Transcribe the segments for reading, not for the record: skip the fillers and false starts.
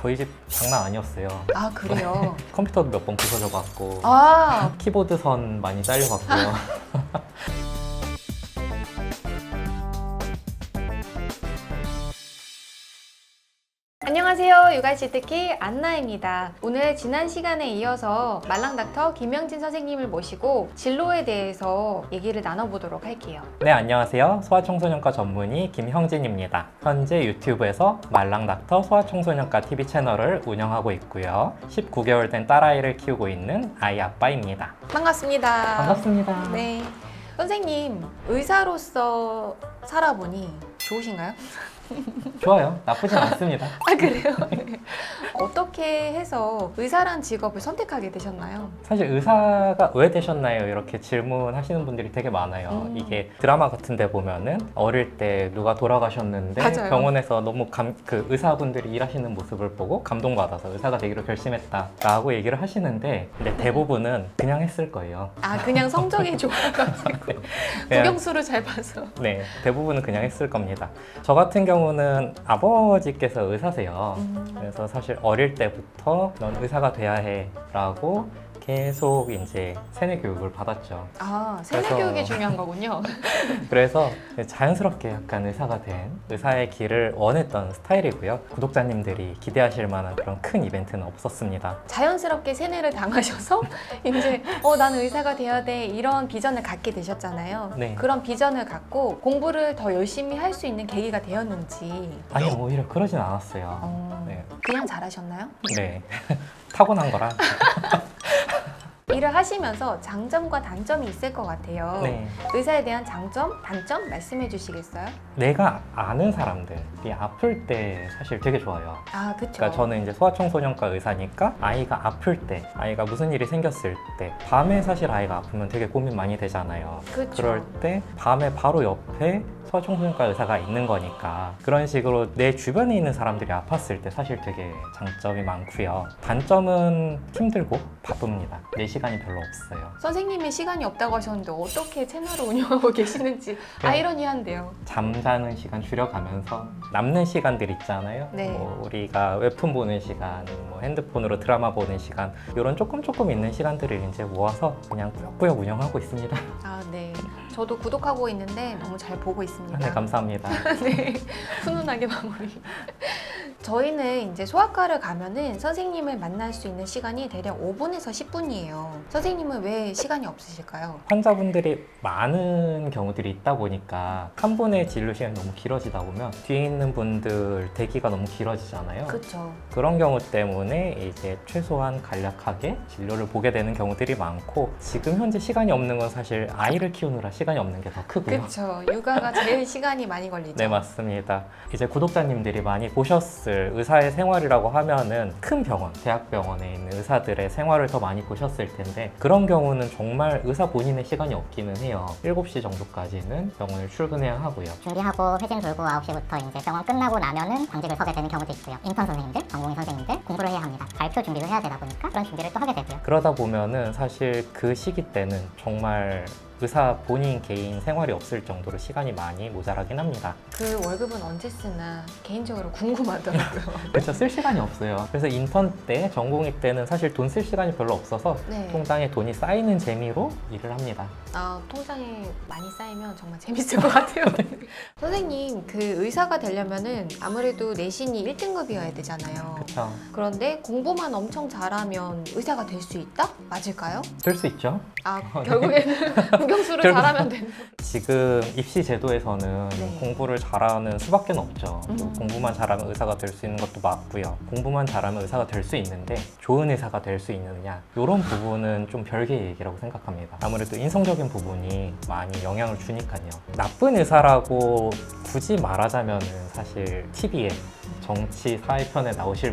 저희 집 장난 아니었어요. 아, 그래요? 컴퓨터도 몇 번 부서져 갔고 아, 키보드 선 많이 잘려갔고요. 안녕하세요. 육아치트키 안나입니다. 오늘 지난 시간에 이어서 말랑닥터 김영진 선생님을 모시고 진로에 대해서 얘기를 나눠보도록 할게요. 네, 안녕하세요. 소아청소년과 전문의 김형진입니다. 현재 유튜브에서 말랑닥터 소아청소년과 TV 채널을 운영하고 있고요. 19개월 된 딸아이를 키우고 있는 아이 아빠입니다. 반갑습니다. 반갑습니다. 네. 선생님, 의사로서 살아보니 좋으신가요? 좋아요. 나쁘진 않습니다. 아, 그래요? 네. 어떻게 해서 의사란 직업을 선택하게 되셨나요? 사실 의사가 왜 되셨나요? 이렇게 질문하시는 분들이 되게 많아요. 이게 드라마 같은 데 보면은 어릴 때 누가 돌아가셨는데 맞아요. 병원에서 너무 그 의사분들이 일하시는 모습을 보고 감동받아서 의사가 되기로 결심했다라고 얘기를 하시는데 근데 대부분은 그냥 했을 거예요. 아, 그냥 성적이 좋아가지고 그냥- 국영수를 잘 봐서. 네, 대부분은 그냥 했을 겁니다. 저 같은 경우는 아버지께서 의사세요. 그래서 사실 어릴 때부터 넌 의사가 돼야 해라고 계속 이제 세뇌 교육을 받았죠. 아, 세뇌 그래서- 교육이 중요한 거군요. 그래서 자연스럽게 약간 의사가 된 의사의 길을 원했던 스타일이고요. 구독자님들이 기대하실 만한 그런 큰 이벤트는 없었습니다. 자연스럽게 세뇌를 당하셔서 이제 나는 의사가 돼야 돼 이런 비전을 갖게 되셨잖아요. 네. 그런 비전을 갖고 공부를 더 열심히 할 수 있는 계기가 되었는지 아니 오히려 그러진 않았어요. 네. 그냥 잘하셨나요? 네. 타고난 거라. 일을 하시면서 장점과 단점이 있을 것 같아요. 네. 의사에 대한 장점, 단점 말씀해 주시겠어요? 내가 아는 사람들이 아플 때 사실 되게 좋아요. 아, 그쵸. 그러니까 저는 이제 소아청소년과 의사니까 아이가 아플 때, 아이가 무슨 일이 생겼을 때, 밤에 사실 아이가 아프면 되게 고민 많이 되잖아요. 그쵸. 그럴 때 밤에 바로 옆에 소아청소년과 의사가 있는 거니까 그런 식으로 내 주변에 있는 사람들이 아팠을 때 사실 되게 장점이 많고요. 단점은 힘들고 바쁩니다. 내 시간이 별로 없어요. 선생님의 시간이 없다고 하셨는데 어떻게 채널을 운영하고 계시는지 아이러니한데요. 잠자는 시간 줄여가면서 남는 시간들 있잖아요. 네. 뭐 우리가 웹툰 보는 시간, 뭐 핸드폰으로 드라마 보는 시간 이런 조금 있는 시간들을 이제 모아서 그냥 꾸역꾸역 운영하고 있습니다. 아, 네. 저도 구독하고 있는데 너무 잘 보고 있습니다. 네, 감사합니다. 네, 훈훈하게 마무리. 저희는 이제 소아과를 가면은 선생님을 만날 수 있는 시간이 대략 5분에서 10분이에요. 선생님은 왜 시간이 없으실까요? 환자분들이 많은 경우들이 있다 보니까 한 분의 진료 시간이 너무 길어지다 보면 뒤에 있는 분들 대기가 너무 길어지잖아요. 그렇죠. 그런 경우 때문에 이제 최소한 간략하게 진료를 보게 되는 경우들이 많고 지금 현재 시간이 없는 건 사실 아이를 키우느라 시간이 없는 게 더 크고요. 그렇죠. 육아가 제일 시간이 많이 걸리죠. 네, 맞습니다. 이제 구독자님들이 많이 보셨을 의사의 생활이라고 하면은 큰 병원, 대학병원에 있는 의사들의 생활을 더 많이 보셨을 텐데 그런 경우는 정말 의사 본인의 시간이 없기는 해요. 7시 정도까지는 병원을 출근해야 하고요. 준비하고 회진 돌고 9시부터 이제 병원 끝나고 나면은 당직을 서게 되는 경우도 있고요. 인턴 선생님들, 전공의 선생님들 공부를 해야 합니다. 발표 준비를 해야 되다 보니까 그런 준비를 또 하게 되고요. 그러다 보면은 사실 그 시기 때는 정말 의사 본인 개인 생활이 없을 정도로 시간이 많이 모자라긴 합니다. 그 월급은 언제 쓰나 개인적으로 궁금하더라고요. 그렇죠. 쓸 시간이 없어요. 그래서 인턴 때, 전공의 때는 사실 돈 쓸 시간이 별로 없어서 네. 통장에 돈이 쌓이는 재미로 일을 합니다. 아, 통장에 많이 쌓이면 정말 재밌을 것 같아요. 선생님, 그 의사가 되려면은 아무래도 내신이 1등급이어야 되잖아요. 그렇죠. 그런데 공부만 엄청 잘하면 의사가 될 수 있다? 맞을까요? 될 수 있죠. 아, 결국에는 국영수를 결국- 잘하면 되는. 지금 입시 제도에서는 네. 공부를 잘하는 수밖에 없죠. 또 음. 공부만 잘하면 의사가 될 수 있는 것도 맞고요. 공부만 잘하면 의사가 될 수 있는데 좋은 의사가 될 수 있느냐 이런 부분은 좀 별개의 얘기라고 생각합니다. 아무래도 인성적인 부분이 많이 영향을 주니까요. 나쁜 의사라고 굳이 말하자면은 사실 TV에 정치 사회편에 나오실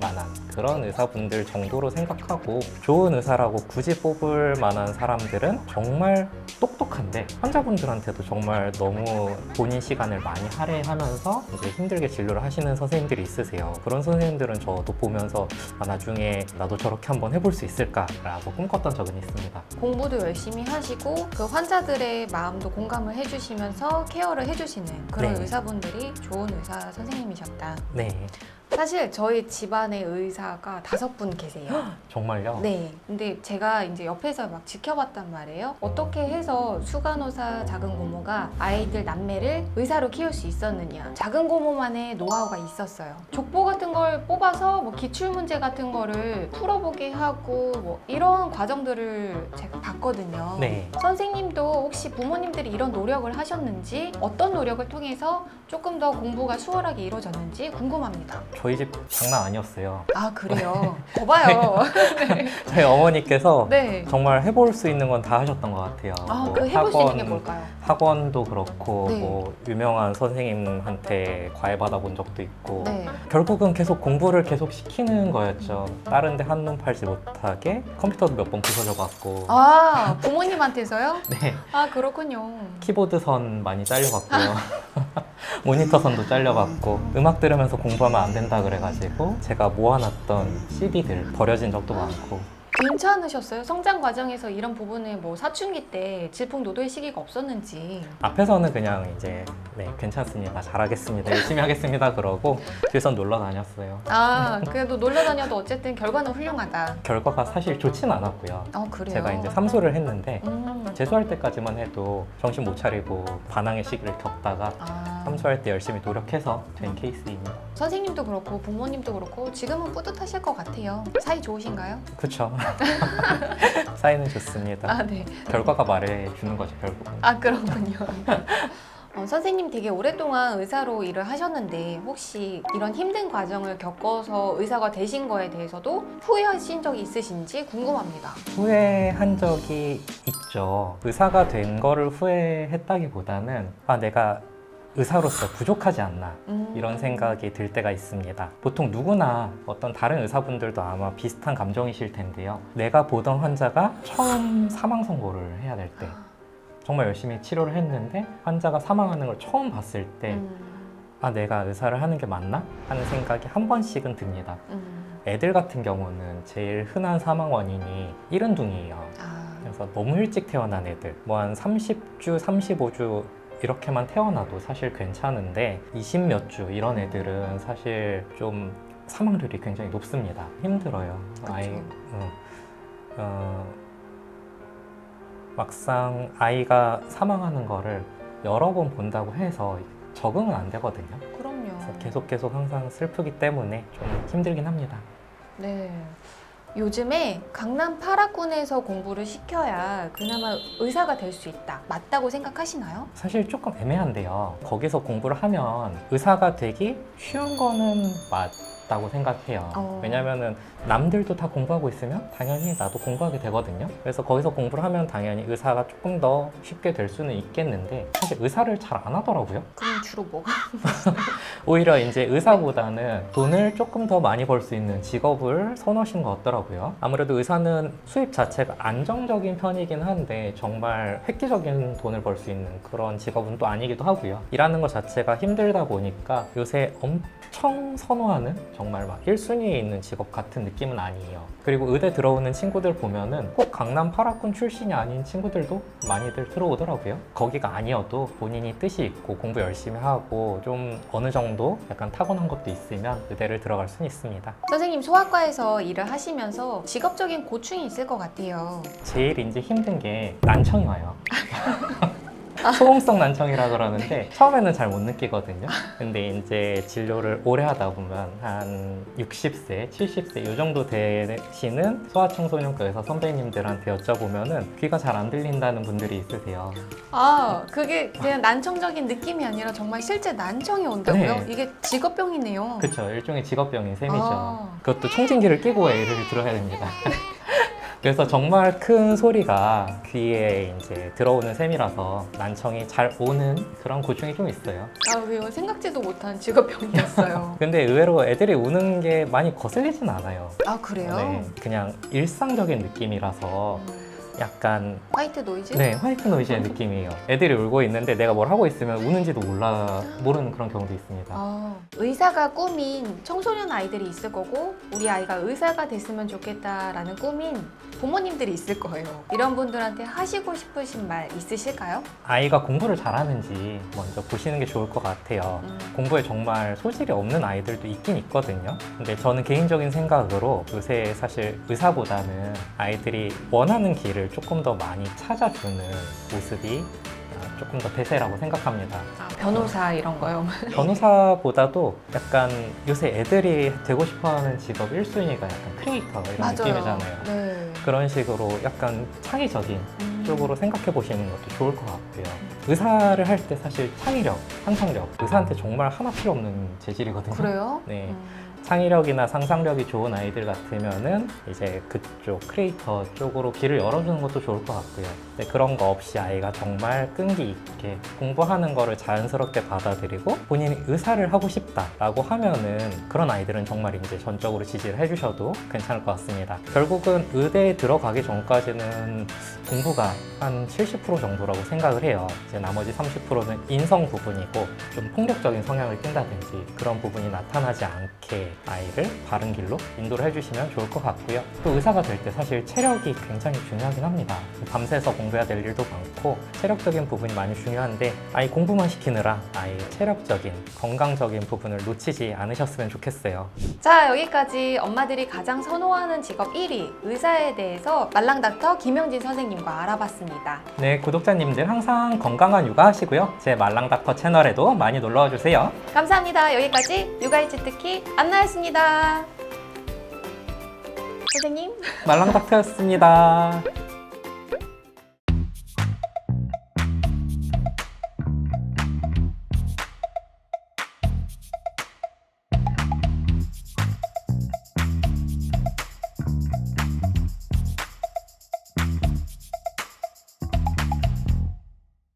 만한 그런 의사분들 정도로 생각하고 좋은 의사라고 굳이 뽑을 만한 사람들은 정말 똑똑한데 환자분들한테도 정말 너무 본인 시간을 많이 할애하면서 이제 힘들게 진료를 하시는 선생님들이 있으세요. 그런 선생님들은 저도 보면서 나중에 나도 저렇게 한번 해볼 수 있을까라고 꿈꿨던 적은 있습니다. 공부도 열심히 하시고 그 환자들의 마음도 공감을 해주시면서 케어를 해주시는 그런 네. 의사분들이 좋은 의사 선생님이셨다. 네. 사실 저희 집안에 의사가 5분 계세요. 정말요? 네. 근데 제가 이제 옆에서 막 지켜봤단 말이에요. 어떻게 해서 수간호사 작은 고모가 아이들 남매를 의사로 키울 수 있었느냐. 작은 고모만의 노하우가 있었어요. 족보 같은 걸 뽑아서 뭐 기출문제 같은 거를 풀어보게 하고 뭐 이런 과정들을 제가 봤거든요. 네. 선생님도 혹시 부모님들이 이런 노력을 하셨는지 어떤 노력을 통해서 조금 더 공부가 수월하게 이루어졌는지 궁금합니다. 저희 집 장난 아니었어요. 아 그래요? 거봐요. 저희 어머니께서 네. 정말 해볼 수 있는 건 다 하셨던 것 같아요. 아, 뭐 그 해볼 수 있는 게 뭘까요? 학원도 그렇고 네. 뭐 유명한 선생님한테 과외 받아본 적도 있고 네. 결국은 계속 공부를 계속 시키는 거였죠. 다른 데 한눈 팔지 못하게 컴퓨터도 몇 번 부서져 갖고 아 부모님한테서요? 네. 아 그렇군요. 키보드 선 많이 잘려갖고요. 모니터 선도 잘려갖고 음악 들으면서 공부하면 안 된다 그래가지고 제가 모아놨던 CD들 버려진 적도 많고 괜찮으셨어요? 성장 과정에서 이런 부분에 뭐 사춘기 때 질풍노도의 시기가 없었는지. 앞에서는 그냥 이제 네 괜찮습니다, 잘하겠습니다, 열심히 하겠습니다 그러고 뒤에선 놀러 다녔어요. 아 그래도 놀러 다녀도 어쨌든 결과는 훌륭하다. 결과가 사실 좋진 않았고요. 그래요? 제가 이제 삼수를 했는데 음. 재수할 때까지만 해도 정신 못 차리고 반항의 시기를 겪다가 아, 삼수할 때 열심히 노력해서 된 케이스입니다. 선생님도 그렇고 부모님도 그렇고 지금은 뿌듯하실 것 같아요. 사이 좋으신가요? 그쵸. 사이는 좋습니다. 아 네. 결과가 말해주는 거죠, 결국은. 아 그렇군요. 선생님 되게 오랫동안 의사로 일을 하셨는데 혹시 이런 힘든 과정을 겪어서 의사가 되신 거에 대해서도 후회하신 적이 있으신지 궁금합니다. 후회한 적이 있죠. 의사가 된 거를 후회했다기보다는 내가 의사로서 부족하지 않나 이런 생각이 들 때가 있습니다. 보통 누구나 어떤 다른 의사분들도 아마 비슷한 감정이실 텐데요. 내가 보던 환자가 처음 사망 선고를 해야 될 때 정말 열심히 치료를 했는데 환자가 사망하는 걸 처음 봤을 때 내가 의사를 하는 게 맞나? 하는 생각이 한 번씩은 듭니다. 애들 같은 경우는 제일 흔한 사망 원인이 이른둥이에요. 그래서 너무 일찍 태어난 애들, 뭐 한 30주, 35주 이렇게만 태어나도 사실 괜찮은데 20몇 주 이런 애들은 사실 좀 사망률이 굉장히 높습니다. 힘들어요. 막상 아이가 사망하는 거를 여러 번 본다고 해서 적응은 안 되거든요. 그럼요. 그래서 계속 항상 슬프기 때문에 좀 힘들긴 합니다. 네. 요즘에 강남 8학군에서 공부를 시켜야 그나마 의사가 될 수 있다. 맞다고 생각하시나요? 사실 조금 애매한데요. 거기서 공부를 하면 의사가 되기 쉬운 거는 맞다고 생각해요. 왜냐면은 남들도 다 공부하고 있으면 당연히 나도 공부하게 되거든요. 그래서 거기서 공부를 하면 당연히 의사가 조금 더 쉽게 될 수는 있겠는데 사실 의사를 잘 안 하더라고요. 그럼 주로 뭐가? 오히려 이제 의사보다는 돈을 조금 더 많이 벌 수 있는 직업을 선호하시는 것 같더라고요. 아무래도 의사는 수입 자체가 안정적인 편이긴 한데 정말 획기적인 돈을 벌 수 있는 그런 직업은 또 아니기도 하고요. 일하는 것 자체가 힘들다 보니까 요새 엄청 선호하는 정말 막 1순위에 있는 직업 같은 느낌은 아니에요. 그리고 의대 들어오는 친구들 보면은 꼭 강남 8학군 출신이 아닌 친구들도 많이들 들어오더라고요. 거기가 아니어도 본인이 뜻이 있고 공부 열심히 하고 좀 어느 정도 약간 타고난 것도 있으면 의대를 들어갈 수는 있습니다. 선생님 소아과에서 일을 하시면서 직업적인 고충이 있을 것 같아요. 제일 이제 힘든 게 난청이 와요. 소음성 난청이라 그러는데 처음에는 잘 못 느끼거든요. 근데 이제 진료를 오래 하다 보면 한 60세, 70세 이 정도 되시는 소아청소년과 의사 선배님들한테 여쭤보면은 귀가 잘 안 들린다는 분들이 있으세요. 그게 그냥 난청적인 느낌이 아니라 정말 실제 난청이 온다고요? 네. 이게 직업병이네요. 그렇죠. 일종의 직업병인 셈이죠. 그것도 청진기를 끼고 예를 들어야 됩니다. 그래서 정말 큰 소리가 귀에 이제 들어오는 셈이라서 난청이 잘 오는 그런 고충이 좀 있어요. 이거 생각지도 못한 직업병이었어요. 근데 의외로 애들이 우는 게 많이 거슬리진 않아요. 그래요? 네, 그냥 일상적인 느낌이라서 약간 화이트 노이즈? 네, 화이트 노이즈의 느낌이에요. 애들이 울고 있는데 내가 뭘 하고 있으면 우는지도 모르는 그런 경우도 있습니다. 의사가 꿈인 청소년 아이들이 있을 거고 우리 아이가 의사가 됐으면 좋겠다라는 꿈인 부모님들이 있을 거예요. 이런 분들한테 하시고 싶으신 말 있으실까요? 아이가 공부를 잘하는지 먼저 보시는 게 좋을 것 같아요. 공부에 정말 소질이 없는 아이들도 있긴 있거든요. 근데 저는 개인적인 생각으로 요새 사실 의사보다는 아이들이 원하는 길을 조금 더 많이 찾아주는 모습이 조금 더 대세라고 생각합니다. 변호사 이런 거요? 변호사보다도 약간 요새 애들이 되고 싶어하는 직업 1순위가 약간 크리에이터 이런 느낌이잖아요. 네. 그런 식으로 약간 창의적인 쪽으로 생각해 보시는 것도 좋을 것 같고요. 의사를 할 때 사실 창의력, 상상력, 의사한테 정말 하나 필요 없는 재질이거든요. 그래요? 네. 창의력이나 상상력이 좋은 아이들 같으면은 이제 그쪽 크리에이터 쪽으로 길을 열어주는 것도 좋을 것 같고요. 근데 그런 거 없이 아이가 정말 끈기 있게 공부하는 거를 자연스럽게 받아들이고 본인이 의사를 하고 싶다라고 하면은 그런 아이들은 정말 이제 전적으로 지지를 해주셔도 괜찮을 것 같습니다. 결국은 의대에 들어가기 전까지는 공부가 한 70% 정도라고 생각을 해요. 이제 나머지 30%는 인성 부분이고 좀 폭력적인 성향을 띈다든지 그런 부분이 나타나지 않게 아이를 바른 길로 인도를 해주시면 좋을 것 같고요. 또 의사가 될 때 사실 체력이 굉장히 중요하긴 합니다. 밤새서 공부해야 될 일도 많고 체력적인 부분이 많이 중요한데 아이 공부만 시키느라 아이 체력적인 건강적인 부분을 놓치지 않으셨으면 좋겠어요. 자, 여기까지 엄마들이 가장 선호하는 직업 1위 의사에 대해서 말랑닥터 김영진 선생님과 알아봤습니다. 네, 구독자님들 항상 건강한 육아 하시고요. 제 말랑닥터 채널에도 많이 놀러와 주세요. 감사합니다. 여기까지 육아일지 특히 안나였습니다. 선생님. 말랑닥터였습니다.